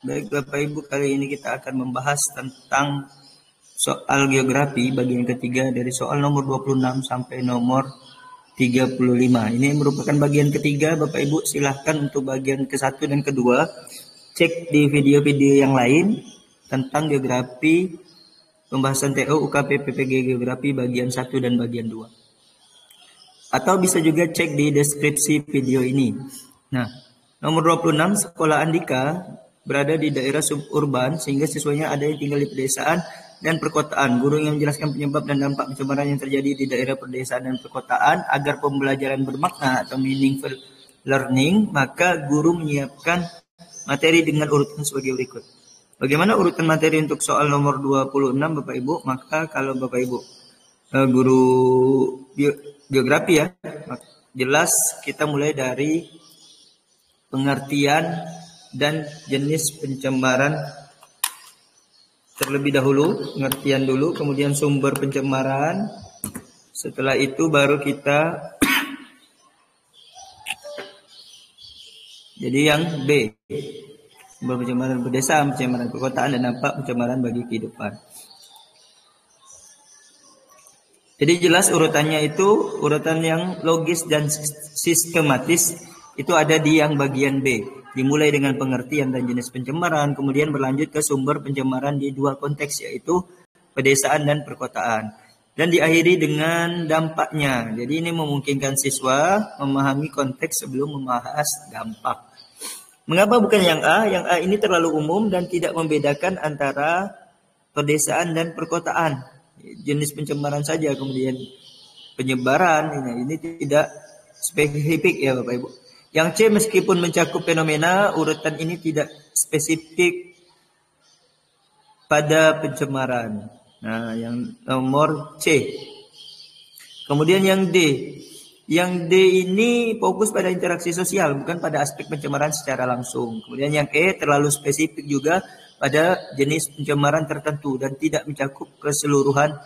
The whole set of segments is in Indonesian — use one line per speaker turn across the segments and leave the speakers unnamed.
Baik Bapak Ibu, kali ini kita akan membahas tentang soal geografi bagian ketiga dari soal nomor 26 sampai nomor 35. Ini merupakan bagian ketiga Bapak Ibu, silahkan untuk bagian ke-1 dan kedua cek di video-video yang lain tentang geografi pembahasan TO UKP PPG Geografi bagian 1 dan bagian 2. Atau bisa juga cek di deskripsi video ini. Nah, nomor 26 Sekolah Andika berada di daerah suburban sehingga siswanya ada yang tinggal di pedesaan dan perkotaan. Guru yang menjelaskan penyebab dan dampak pencemaran yang terjadi di daerah pedesaan dan perkotaan agar pembelajaran bermakna atau meaningful learning, maka guru menyiapkan materi dengan urutan sebagai berikut. Bagaimana urutan materi untuk soal nomor 26 Bapak Ibu? Maka kalau Bapak Ibu guru geografi ya, jelas kita mulai dari pengertian dan jenis pencemaran terlebih dahulu, pengertian dulu, kemudian sumber pencemaran. Setelah itu baru kita jadi yang B, sumber pencemaran pedesaan, pencemaran perkotaan, dan dampak pencemaran bagi kehidupan. Jadi jelas urutannya itu urutan yang logis dan sistematis itu ada di yang bagian B. Dimulai dengan pengertian dan jenis pencemaran, kemudian berlanjut ke sumber pencemaran di dua konteks yaitu pedesaan dan perkotaan. Dan diakhiri dengan dampaknya. Jadi ini memungkinkan siswa memahami konteks sebelum membahas dampak. Mengapa bukan yang A? Yang A ini terlalu umum dan tidak membedakan antara pedesaan dan perkotaan. Jenis pencemaran saja, kemudian penyebaran ini tidak spesifik ya Bapak Ibu. Yang C meskipun mencakup fenomena, urutan ini tidak spesifik pada pencemaran. Nah, yang nomor C. Kemudian yang D. Yang D ini fokus pada interaksi sosial, bukan pada aspek pencemaran secara langsung. Kemudian yang E terlalu spesifik juga pada jenis pencemaran tertentu dan tidak mencakup keseluruhan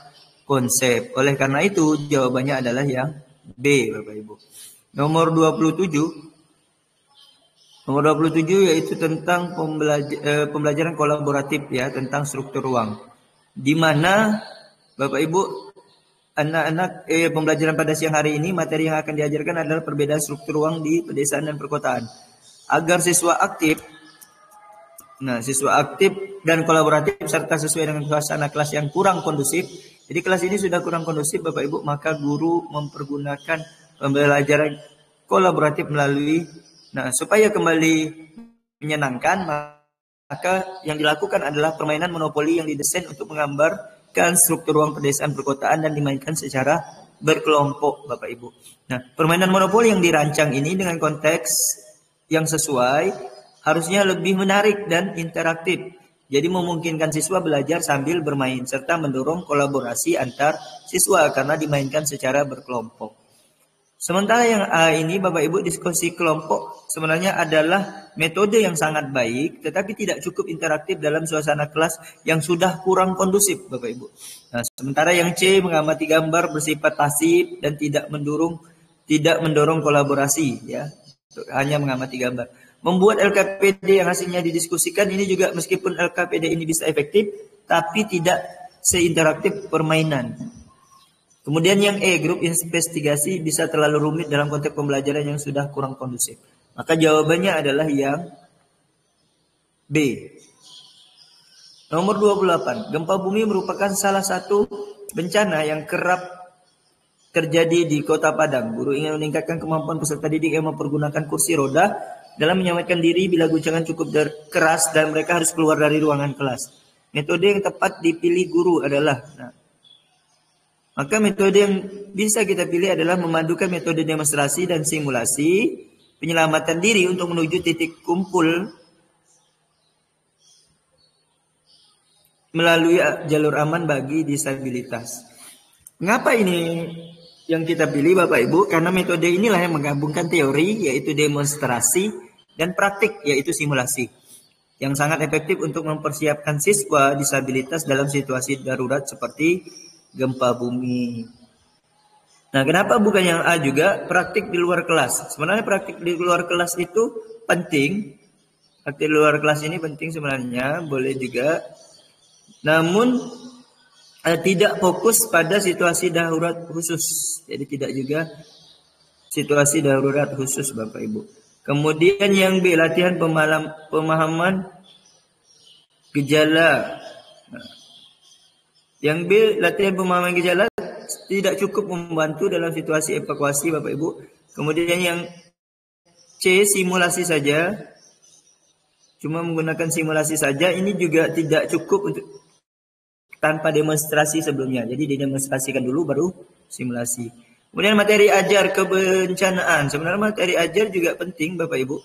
konsep. Oleh karena itu, jawabannya adalah yang B, Bapak Ibu. Nomor 27. Nomor 27 yaitu tentang pembelajaran kolaboratif ya, tentang struktur ruang. Di mana Bapak Ibu anak-anak pembelajaran pada siang hari ini materi yang akan diajarkan adalah perbedaan struktur ruang di pedesaan dan perkotaan. Agar siswa aktif dan kolaboratif serta sesuai dengan suasana kelas yang kurang kondusif. Jadi kelas ini sudah kurang kondusif Bapak Ibu, maka guru mempergunakan pembelajaran kolaboratif melalui supaya kembali menyenangkan, maka yang dilakukan adalah permainan monopoli yang didesain untuk menggambarkan struktur ruang pedesaan perkotaan dan dimainkan secara berkelompok Bapak Ibu. Nah, permainan monopoli yang dirancang ini dengan konteks yang sesuai harusnya lebih menarik dan interaktif. Jadi memungkinkan siswa belajar sambil bermain serta mendorong kolaborasi antar siswa karena dimainkan secara berkelompok. Sementara yang A ini Bapak Ibu, diskusi kelompok sebenarnya adalah metode yang sangat baik tetapi tidak cukup interaktif dalam suasana kelas yang sudah kurang kondusif Bapak Ibu. Nah, sementara yang C mengamati gambar bersifat pasif dan tidak mendorong kolaborasi ya. Hanya mengamati gambar. Membuat LKPD yang hasilnya didiskusikan ini juga meskipun LKPD ini bisa efektif tapi tidak seinteraktif permainan. Kemudian yang E, grup investigasi bisa terlalu rumit dalam konteks pembelajaran yang sudah kurang kondusif. Maka jawabannya adalah yang B. Nomor 28. Gempa bumi merupakan salah satu bencana yang kerap terjadi di Kota Padang. Guru ingin meningkatkan kemampuan peserta didik yang mempergunakan kursi roda dalam menyampaikan diri bila guncangan cukup keras dan mereka harus keluar dari ruangan kelas. Metode yang tepat dipilih guru adalah maka metode yang bisa kita pilih adalah memadukan metode demonstrasi dan simulasi penyelamatan diri untuk menuju titik kumpul melalui jalur aman bagi disabilitas. Mengapa ini yang kita pilih Bapak Ibu? Karena metode inilah yang menggabungkan teori yaitu demonstrasi dan praktik yaitu simulasi. Yang sangat efektif untuk mempersiapkan siswa disabilitas dalam situasi darurat seperti gempa bumi. Nah, kenapa bukan yang A juga? Praktik di luar kelas. Sebenarnya praktik di luar kelas itu penting Aktif luar kelas ini penting sebenarnya, boleh juga. Namun tidak fokus pada situasi darurat khusus. Jadi tidak juga situasi darurat khusus Bapak Ibu. Kemudian yang B, latihan pemahaman gejala. Yang B, latihan pemahaman gejala tidak cukup membantu dalam situasi evakuasi Bapak Ibu. Kemudian yang C, simulasi saja. Cuma menggunakan simulasi saja, ini juga tidak cukup untuk tanpa demonstrasi sebelumnya. Jadi didemonstrasikan dulu baru simulasi. Kemudian materi ajar kebencanaan. Sebenarnya materi ajar juga penting Bapak Ibu.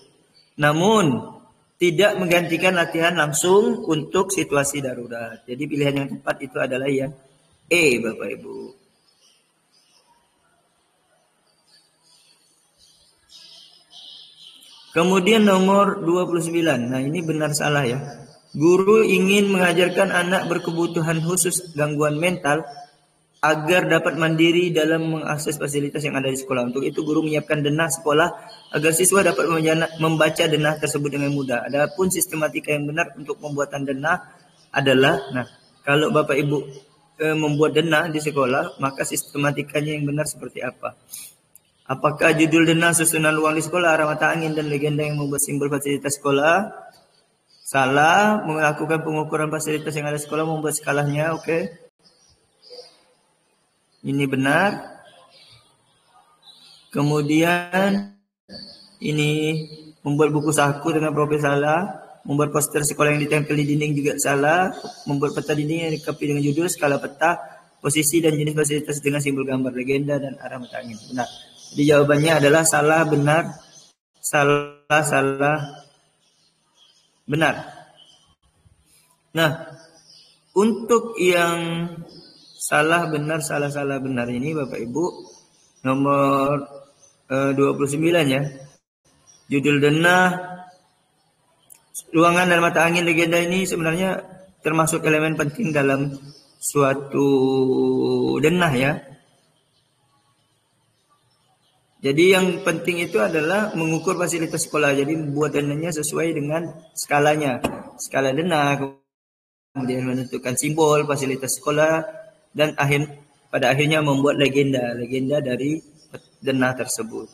Namun tidak menggantikan latihan langsung untuk situasi darurat. Jadi pilihan yang tepat itu adalah yang E Bapak Ibu. Kemudian nomor 29. Nah ini benar salah ya. Guru ingin mengajarkan anak berkebutuhan khusus gangguan mental agar dapat mandiri dalam mengakses fasilitas yang ada di sekolah. Untuk itu guru menyiapkan denah sekolah agar siswa dapat membaca denah tersebut dengan mudah. Adapun sistematika yang benar untuk pembuatan denah adalah, nah kalau Bapak Ibu membuat denah di sekolah, maka sistematikanya yang benar seperti apa? Apakah judul denah susunan ruang di sekolah, arah mata angin, dan legenda yang membuat simbol fasilitas sekolah? Salah. Melakukan pengukuran fasilitas yang ada di sekolah, membuat skalanya. Oke. Ini benar. Kemudian ini membuat buku saku dengan profil salah. Membuat poster sekolah yang ditempel di dinding juga salah. Membuat peta dinding yang dilengkapi dengan judul, skala peta, posisi dan jenis fasilitas dengan simbol gambar, legenda, dan arah mata angin. Benar. Jadi jawabannya adalah salah, benar, salah, benar. Nah, untuk yang salah, benar ini Bapak Ibu, nomor 29 ya. Judul denah, ruangan dan mata angin, legenda ini sebenarnya termasuk elemen penting dalam suatu denah ya. Jadi yang penting itu adalah mengukur fasilitas sekolah. Jadi membuat denahnya sesuai dengan skalanya. Skala denah, kemudian menentukan simbol fasilitas sekolah, dan pada akhirnya membuat legenda dari denah tersebut.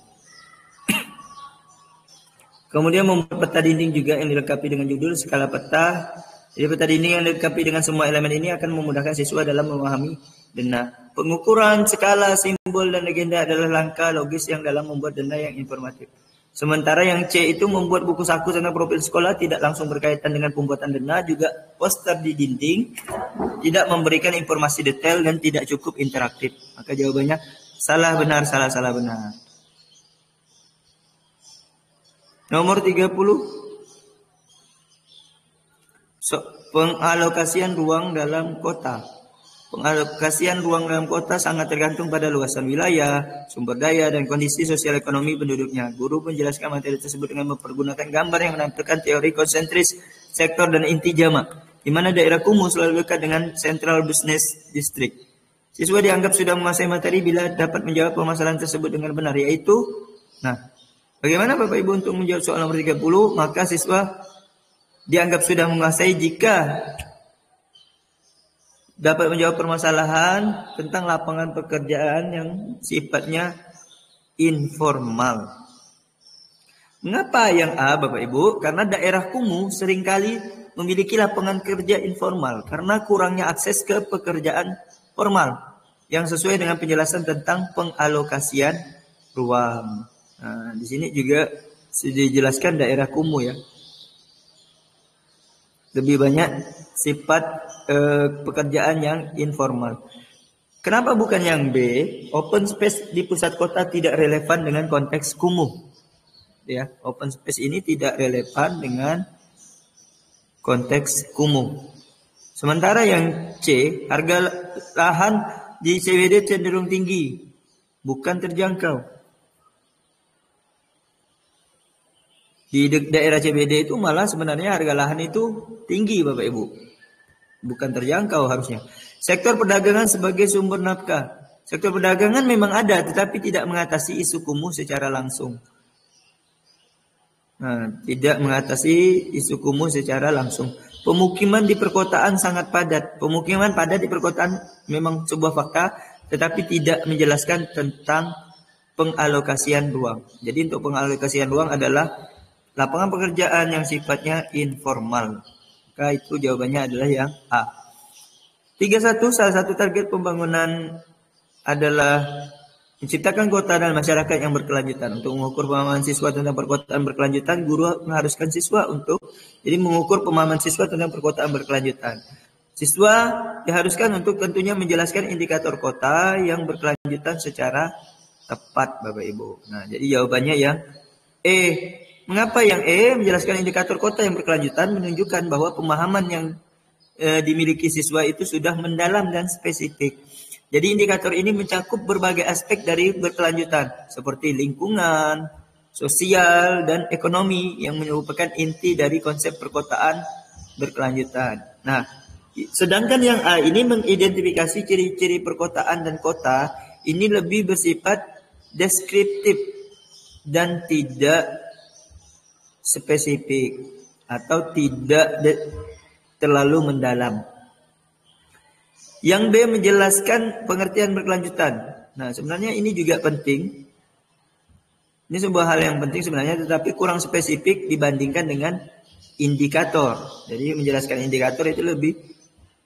Kemudian membuat peta dinding juga yang dilengkapi dengan judul, skala peta. Jadi peta dinding yang dilengkapi dengan semua elemen ini akan memudahkan siswa dalam memahami denah. Pengukuran skala, simbol, dan legenda adalah langkah logis yang dalam membuat denah yang informatif. Sementara yang C itu membuat buku saku tentang profil sekolah tidak langsung berkaitan dengan pembuatan denah, juga poster di dinding, tidak memberikan informasi detail dan tidak cukup interaktif. Maka jawabannya salah, benar, salah, benar. Nomor 30. Pengalokasian ruang dalam kota. Pengalokasian ruang dalam kota sangat tergantung pada luasan wilayah, sumber daya, dan kondisi sosial ekonomi penduduknya. Guru menjelaskan materi tersebut dengan mempergunakan gambar yang menampilkan teori konsentris, sektor, dan inti jamak, di mana daerah kumuh selalu dekat dengan Central Business District. Siswa dianggap sudah menguasai materi bila dapat menjawab permasalahan tersebut dengan benar, yaitu, nah, bagaimana Bapak Ibu untuk menjawab soal nomor 30? Maka siswa dianggap sudah menguasai jika dapat menjawab permasalahan tentang lapangan pekerjaan yang sifatnya informal. Mengapa yang A Bapak Ibu? Karena daerah kumuh seringkali memiliki lapangan kerja informal karena kurangnya akses ke pekerjaan formal yang sesuai dengan penjelasan tentang pengalokasian ruang. Nah, di sini juga sudah dijelaskan daerah kumuh ya. Lebih banyak sifat pekerjaan yang informal. Kenapa bukan yang B? Open space di pusat kota tidak relevan dengan konteks kumuh. Ya, open space ini tidak relevan dengan konteks kumuh. Sementara yang C, harga lahan di CBD cenderung tinggi, bukan terjangkau. Di daerah CBD itu malah sebenarnya harga lahan itu tinggi Bapak Ibu. Bukan terjangkau harusnya. Sektor perdagangan sebagai sumber nafkah. Sektor perdagangan memang ada tetapi tidak mengatasi isu kumuh secara langsung. Nah, tidak mengatasi isu kumuh secara langsung. Pemukiman di perkotaan sangat padat. Pemukiman padat di perkotaan memang sebuah fakta, tetapi tidak menjelaskan tentang pengalokasian ruang. Jadi untuk pengalokasian ruang adalah lapangan pekerjaan yang sifatnya informal. Maka itu jawabannya adalah yang A. 31, salah satu target pembangunan adalah menciptakan kota dan masyarakat yang berkelanjutan. Untuk mengukur pemahaman siswa tentang perkotaan berkelanjutan, guru mengharuskan siswa untuk mengukur pemahaman siswa tentang perkotaan berkelanjutan. Siswa diharuskan untuk tentunya menjelaskan indikator kota yang berkelanjutan secara tepat, Bapak Ibu. Nah, jadi jawabannya yang E. Mengapa yang E? Menjelaskan indikator kota yang berkelanjutan menunjukkan bahwa pemahaman yang dimiliki siswa itu sudah mendalam dan spesifik. Jadi indikator ini mencakup berbagai aspek dari berkelanjutan seperti lingkungan, sosial, dan ekonomi yang merupakan inti dari konsep perkotaan berkelanjutan. Nah, sedangkan yang A ini mengidentifikasi ciri-ciri perkotaan dan kota ini lebih bersifat deskriptif dan tidak spesifik atau tidak terlalu mendalam. Yang B menjelaskan pengertian berkelanjutan. Nah, sebenarnya ini juga penting. Ini sebuah hal yang penting sebenarnya, tetapi kurang spesifik dibandingkan dengan indikator. Jadi menjelaskan indikator itu lebih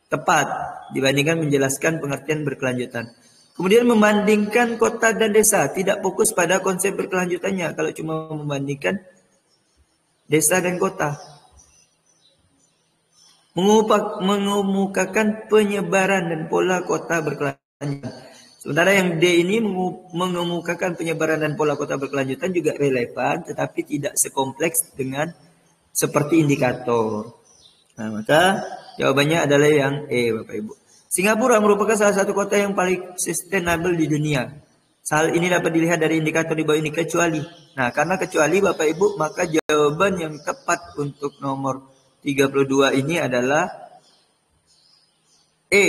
tepat dibandingkan menjelaskan pengertian berkelanjutan. Kemudian membandingkan kota dan desa, tidak fokus pada konsep berkelanjutannya kalau cuma membandingkan desa dan kota. Mengemukakan penyebaran dan pola kota berkelanjutan. Sementara yang D ini mengemukakan penyebaran dan pola kota berkelanjutan juga relevan, tetapi tidak sekompleks dengan seperti indikator. Nah, maka jawabannya adalah yang E, Bapak Ibu. Singapura merupakan salah satu kota yang paling sustainable di dunia. Hal ini dapat dilihat dari indikator di bawah ini, kecuali. Nah, karena kecuali Bapak Ibu, maka jawaban yang tepat untuk nomor 32 ini adalah E.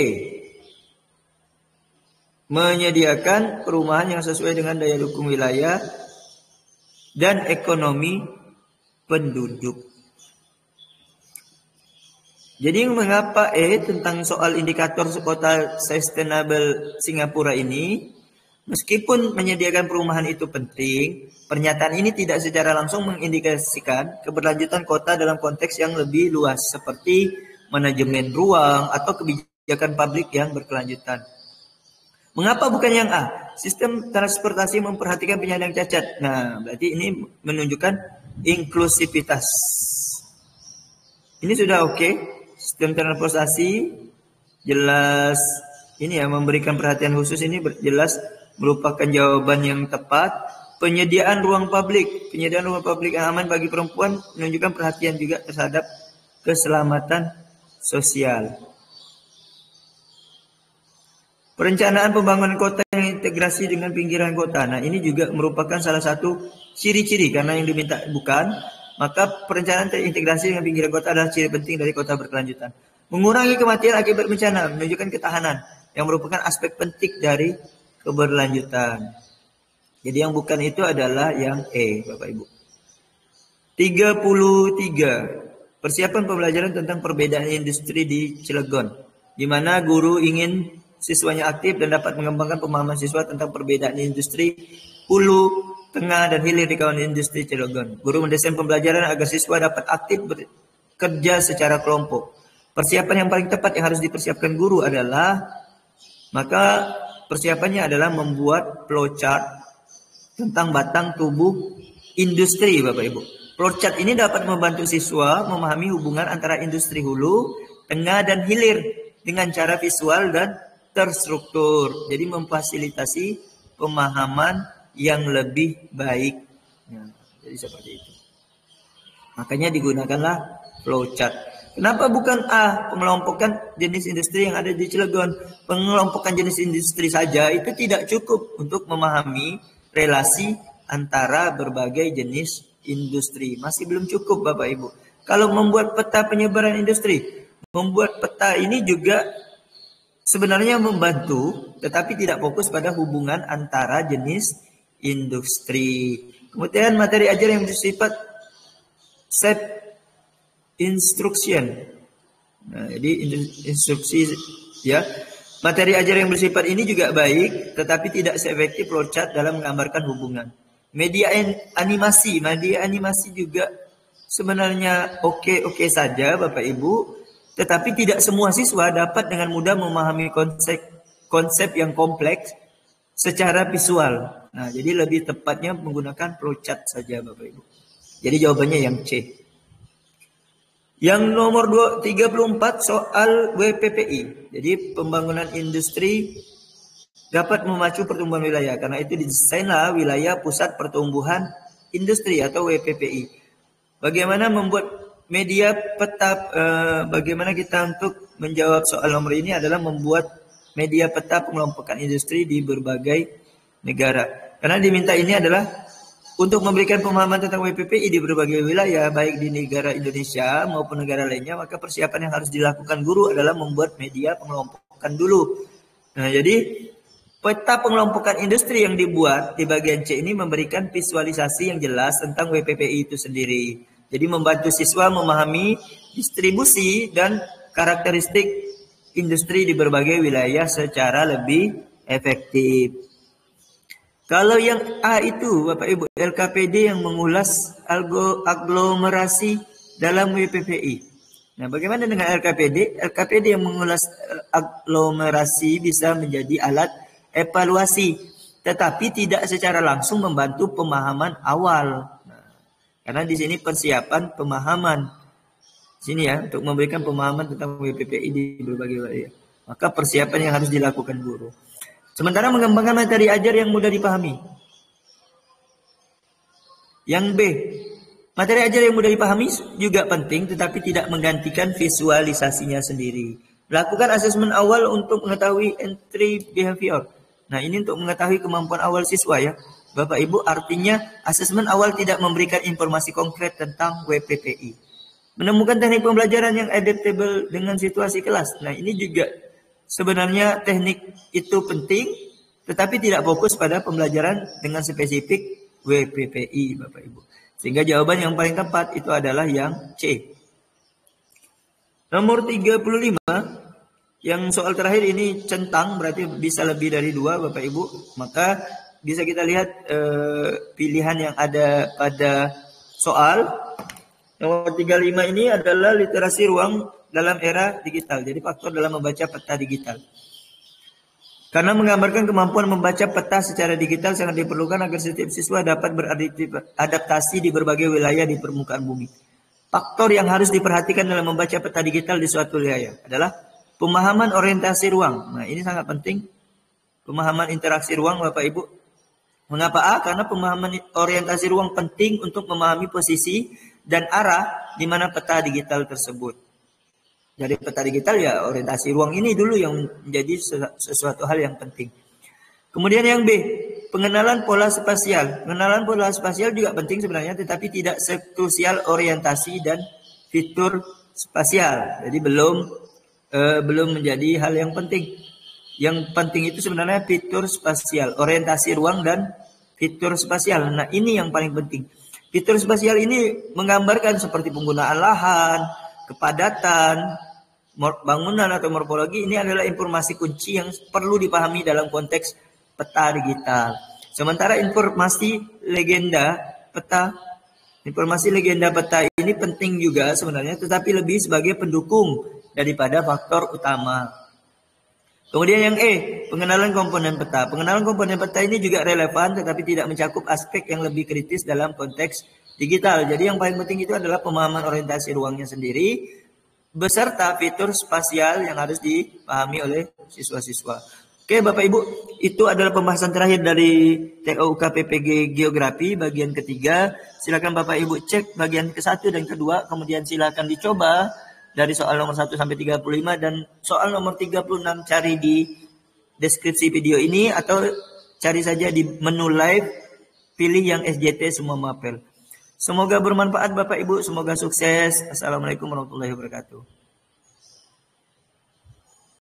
Menyediakan perumahan yang sesuai dengan daya dukung wilayah dan ekonomi penduduk. Jadi mengapa tentang soal indikator kota sustainable Singapura ini? Meskipun menyediakan perumahan itu penting, pernyataan ini tidak secara langsung mengindikasikan keberlanjutan kota dalam konteks yang lebih luas seperti manajemen ruang atau kebijakan publik yang berkelanjutan. Mengapa bukan yang A? Sistem transportasi memperhatikan penyandang cacat. Nah, berarti ini menunjukkan inklusivitas. Ini sudah oke. Sistem transportasi jelas ini ya, memberikan perhatian khusus, ini jelas merupakan jawaban yang tepat. Penyediaan ruang publik yang aman bagi perempuan menunjukkan perhatian juga terhadap keselamatan sosial. Perencanaan pembangunan kota yang integrasi dengan pinggiran kota. Nah, ini juga merupakan salah satu ciri-ciri, karena yang diminta bukan, maka perencanaan terintegrasi dengan pinggiran kota adalah ciri penting dari kota berkelanjutan. Mengurangi kematian akibat bencana, menunjukkan ketahanan yang merupakan aspek penting dari keberlanjutan. Jadi yang bukan itu adalah yang E, Bapak Ibu. 33. Persiapan pembelajaran tentang perbedaan industri di Cilegon, di mana guru ingin siswanya aktif dan dapat mengembangkan pemahaman siswa tentang perbedaan industri hulu, tengah, dan hilir di kawasan industri Cilegon. Guru mendesain pembelajaran agar siswa dapat aktif bekerja secara kelompok. Persiapan yang paling tepat yang harus dipersiapkan guru adalah, maka persiapannya adalah membuat flowchart tentang batang tubuh industri, Bapak Ibu. Flowchart ini dapat membantu siswa memahami hubungan antara industri hulu, tengah, dan hilir dengan cara visual dan terstruktur. Jadi memfasilitasi pemahaman yang lebih baik. Ya, jadi seperti itu. Makanya digunakanlah flowchart. Kenapa bukan A? Pengelompokan jenis industri yang ada di Cilegon. Pengelompokan jenis industri saja itu tidak cukup untuk memahami relasi antara berbagai jenis industri. Masih belum cukup, Bapak Ibu. Kalau membuat peta penyebaran industri, membuat peta ini juga sebenarnya membantu, tetapi tidak fokus pada hubungan antara jenis industri. Kemudian materi ajar yang bersifat set instruction. Nah, jadi instruksi ya. Materi ajar yang bersifat ini juga baik, tetapi tidak seefektif flowchart dalam menggambarkan hubungan. Media animasi juga sebenarnya oke saja Bapak Ibu, tetapi tidak semua siswa dapat dengan mudah memahami konsep yang kompleks secara visual. Nah, jadi lebih tepatnya menggunakan flowchart saja Bapak Ibu. Jadi jawabannya yang C. Yang nomor 34 soal WPPI. Jadi pembangunan industri dapat memacu pertumbuhan wilayah. Karena itu didesainlah wilayah pusat pertumbuhan industri atau WPPI. Bagaimana membuat media peta, bagaimana kita untuk menjawab soal nomor ini adalah membuat media peta pengelompokan industri di berbagai negara. Karena diminta ini adalah untuk memberikan pemahaman tentang WPPI di berbagai wilayah, baik di negara Indonesia maupun negara lainnya, maka persiapan yang harus dilakukan guru adalah membuat media pengelompokan dulu. Nah, jadi peta pengelompokan industri yang dibuat di bagian C ini memberikan visualisasi yang jelas tentang WPPI itu sendiri. Jadi membantu siswa memahami distribusi dan karakteristik industri di berbagai wilayah secara lebih efektif. Kalau yang A itu Bapak Ibu, LKPD yang mengulas aglomerasi dalam WPPI. Nah, bagaimana dengan LKPD? LKPD yang mengulas aglomerasi bisa menjadi alat evaluasi, tetapi tidak secara langsung membantu pemahaman awal. Nah, karena di sini persiapan pemahaman. Sini ya, untuk memberikan pemahaman tentang WPPI di berbagai wilayah. Maka persiapan yang harus dilakukan guru. Sementara mengembangkan materi ajar yang mudah dipahami. Yang B, materi ajar yang mudah dipahami juga penting tetapi tidak menggantikan visualisasinya sendiri. Lakukan asesmen awal untuk mengetahui entry behavior. Nah, ini untuk mengetahui kemampuan awal siswa ya. Bapak Ibu, artinya asesmen awal tidak memberikan informasi konkret tentang WPPI. Menemukan teknik pembelajaran yang adaptable dengan situasi kelas. Nah, ini juga sebenarnya teknik itu penting, tetapi tidak fokus pada pembelajaran dengan spesifik WPPI, Bapak Ibu. Sehingga jawaban yang paling tepat itu adalah yang C. Nomor 35, yang soal terakhir ini centang, berarti bisa lebih dari 2, Bapak Ibu. Maka bisa kita lihat pilihan yang ada pada soal. Nomor 35 ini adalah literasi ruang dalam era digital. Jadi faktor dalam membaca peta digital. Karena menggambarkan kemampuan membaca peta secara digital sangat diperlukan agar setiap siswa dapat beradaptasi di berbagai wilayah di permukaan bumi. Faktor yang harus diperhatikan dalam membaca peta digital di suatu wilayah adalah pemahaman orientasi ruang. Nah, ini sangat penting. Pemahaman interaksi ruang, Bapak Ibu. Mengapa A? Karena pemahaman orientasi ruang penting untuk memahami posisi dan arah di mana peta digital tersebut. Jadi peta digital ya orientasi ruang ini dulu yang menjadi sesuatu hal yang penting. Kemudian yang B, pengenalan pola spasial. Pengenalan pola spasial juga penting sebenarnya, tetapi tidak sekrusial orientasi dan fitur spasial. Jadi belum menjadi hal yang penting. Yang penting itu sebenarnya fitur spasial, orientasi ruang dan fitur spasial. Nah, ini yang paling penting. Fitur spasial ini menggambarkan seperti penggunaan lahan, kepadatan, bangunan atau morfologi. Ini adalah informasi kunci yang perlu dipahami dalam konteks peta digital. Sementara informasi legenda peta ini penting juga sebenarnya, tetapi lebih sebagai pendukung daripada faktor utama. Kemudian yang E, pengenalan komponen peta. Pengenalan komponen peta ini juga relevan tetapi tidak mencakup aspek yang lebih kritis dalam konteks digital. Jadi yang paling penting itu adalah pemahaman orientasi ruangnya sendiri beserta fitur spasial yang harus dipahami oleh siswa-siswa. Oke Bapak Ibu, itu adalah pembahasan terakhir dari TOUK PPG Geografi bagian ketiga. Silakan Bapak Ibu cek bagian ke-1 dan ke-2, kemudian silakan dicoba dari soal nomor 1 sampai 35 dan soal nomor 36 cari di deskripsi video ini atau cari saja di menu live, pilih yang SJT semua mapel. Semoga bermanfaat Bapak Ibu, semoga sukses. Assalamualaikum warahmatullahi wabarakatuh.